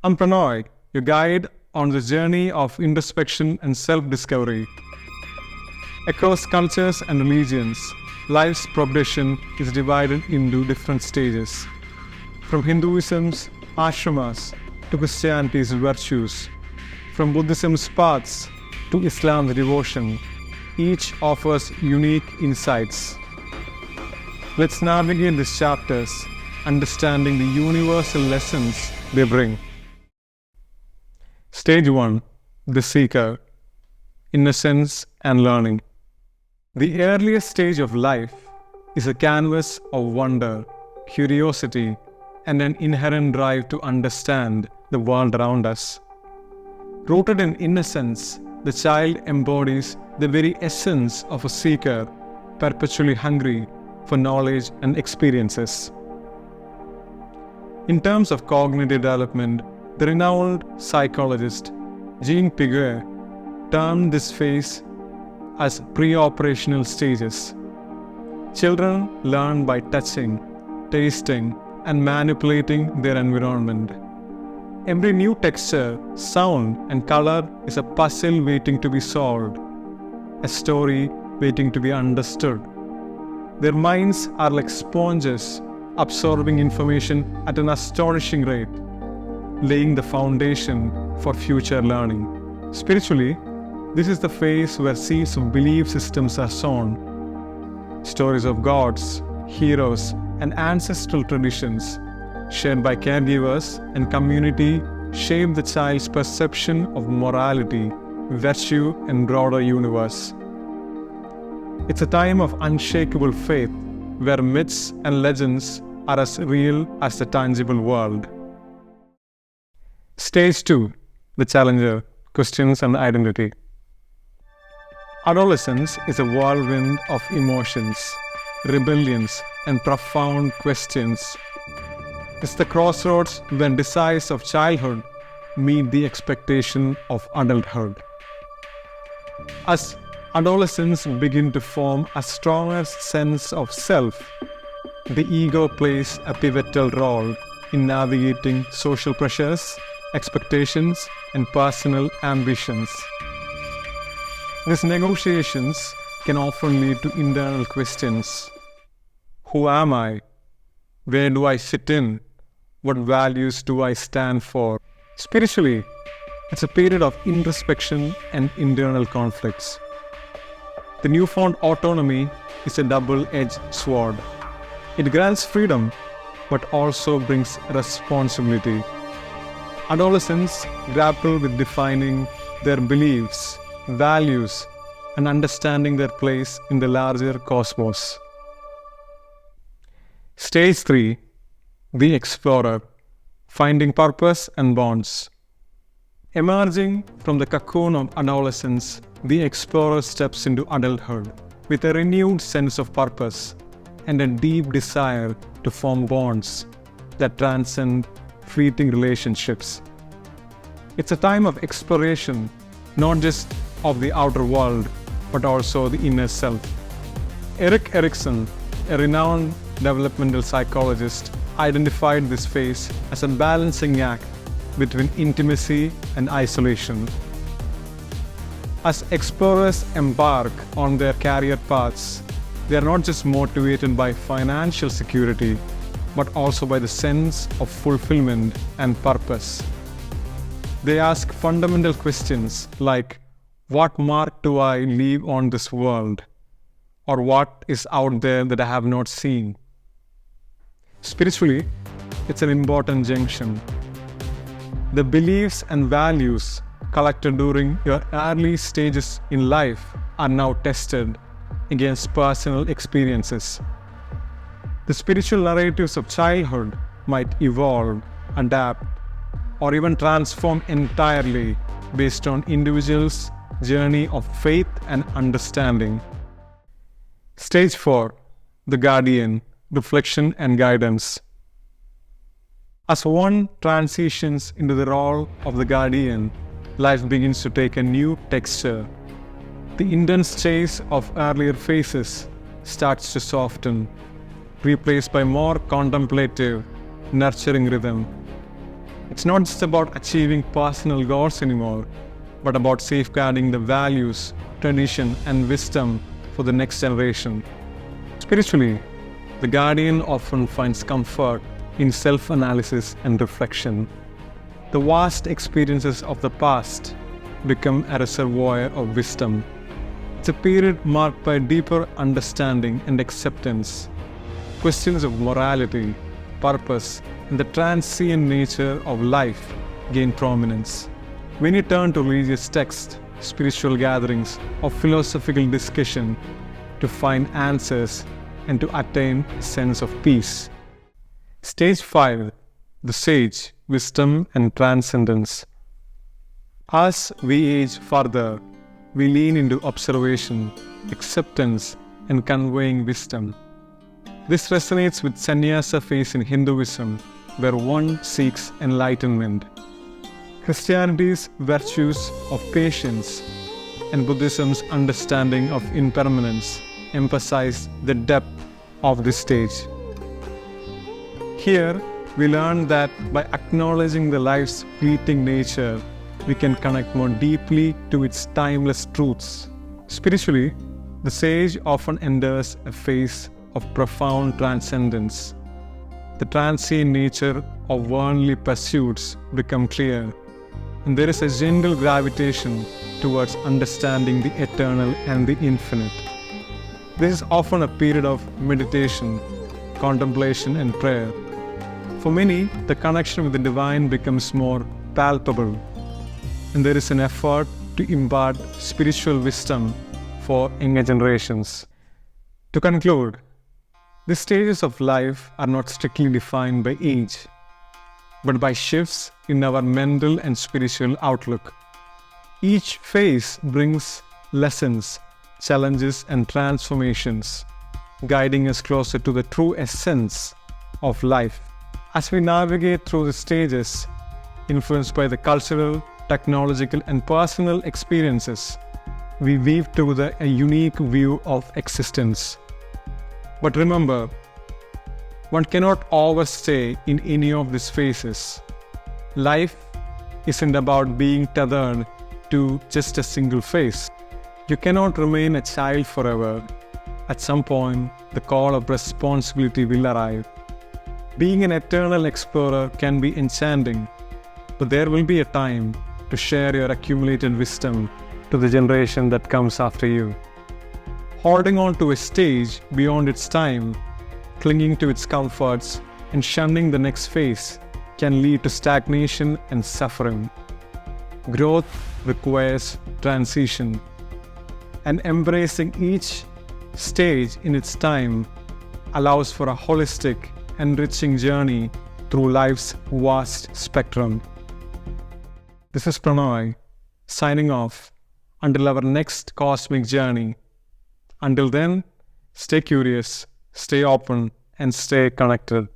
I'm Pranoy, your guide on the journey of introspection and self-discovery. Across cultures and religions, life's progression is divided into different stages. From Hinduism's Ashramas to Christianity's virtues, from Buddhism's paths to Islam's devotion, each offers unique insights. Let's navigate these chapters, understanding the universal lessons they bring. Stage 1. The Seeker. Innocence and Learning. The earliest stage of life is a canvas of wonder, curiosity, and an inherent drive to understand the world around us. Rooted in innocence, the child embodies the very essence of a seeker, perpetually hungry for knowledge and experiences. In terms of cognitive development, the renowned psychologist Jean Piaget termed this phase as pre-operational stages. Children learn by touching, tasting, and manipulating their environment. Every new texture, sound, and color is a puzzle waiting to be solved, a story waiting to be understood. Their minds are like sponges, absorbing information at an astonishing rate, laying the foundation for future learning. Spiritually, this is the phase where seeds of belief systems are sown. Stories of gods, heroes, and ancestral traditions, shared by caregivers and community, shape the child's perception of morality, virtue, and broader universe. It's a time of unshakable faith, where myths and legends are as real as the tangible world. Stage 2. The Challenger. Questions and Identity. Adolescence is a whirlwind of emotions, rebellions, and profound questions. It's the crossroads when desires of childhood meet the expectation of adulthood. As adolescents begin to form a stronger sense of self, the ego plays a pivotal role in navigating social pressures, expectations, and personal ambitions. These negotiations can often lead to internal questions. Who am I? Where do I fit in? What values do I stand for? Spiritually, it's a period of introspection and internal conflicts. The newfound autonomy is a double-edged sword. It grants freedom, but also brings responsibility. Adolescents grapple with defining their beliefs, values, and understanding their place in the larger cosmos. Stage 3. The Explorer. Finding Purpose and Bonds. Emerging from the cocoon of adolescence, the explorer steps into adulthood with a renewed sense of purpose and a deep desire to form bonds that transcend fleeting relationships. It's a time of exploration, not just of the outer world, but also the inner self. Erik Erikson, a renowned developmental psychologist, identified this phase as a balancing act between intimacy and isolation. As explorers embark on their career paths, they are not just motivated by financial security, but also by the sense of fulfillment and purpose. They ask fundamental questions like, what mark do I leave on this world? Or what is out there that I have not seen? Spiritually, it's an important junction. The beliefs and values collected during your early stages in life are now tested against personal experiences. The spiritual narratives of childhood might evolve, adapt, or even transform entirely based on individuals' journey of faith and understanding. Stage 4. The Guardian. Reflection and Guidance. As one transitions into the role of the guardian, life begins to take a new texture. The intense chase of earlier phases starts to soften, replaced by more contemplative, nurturing rhythm. It's not just about achieving personal goals anymore, but about safeguarding the values, tradition, and wisdom for the next generation. Spiritually, the guardian often finds comfort in self-analysis and reflection. The vast experiences of the past become a reservoir of wisdom. It's a period marked by deeper understanding and acceptance. Questions of morality, purpose, and the transient nature of life gain prominence. When you turn to religious texts, spiritual gatherings, or philosophical discussion to find answers and to attain a sense of peace. Stage 5. The Sage, Wisdom and Transcendence. As we age further, we lean into observation, acceptance, and conveying wisdom. This resonates with sannyasa phase in Hinduism, where one seeks enlightenment. Christianity's virtues of patience and Buddhism's understanding of impermanence emphasize the depth of this stage. Here, we learn that by acknowledging the life's fleeting nature, we can connect more deeply to its timeless truths. Spiritually, the sage often enters a phase of profound transcendence. The transient nature of worldly pursuits become clear, and there is a gentle gravitation towards understanding the eternal and the infinite. This is often a period of meditation, contemplation, and prayer. For many, the connection with the divine becomes more palpable, and there is an effort to impart spiritual wisdom for younger generations. To conclude, the stages of life are not strictly defined by age, but by shifts in our mental and spiritual outlook. Each phase brings lessons, challenges, and transformations, guiding us closer to the true essence of life. As we navigate through the stages, influenced by the cultural, technological, and personal experiences, we weave together a unique view of existence. But remember, one cannot always stay in any of these phases. Life isn't about being tethered to just a single phase. You cannot remain a child forever. At some point, the call of responsibility will arrive. Being an eternal explorer can be enchanting, but there will be a time to share your accumulated wisdom to the generation that comes after you. Holding on to a stage beyond its time, clinging to its comforts, and shunning the next phase can lead to stagnation and suffering. Growth requires transition, and embracing each stage in its time allows for a holistic, enriching journey through life's vast spectrum. This is Pranay, signing off until our next cosmic journey. Until then, stay curious, stay open, and stay connected.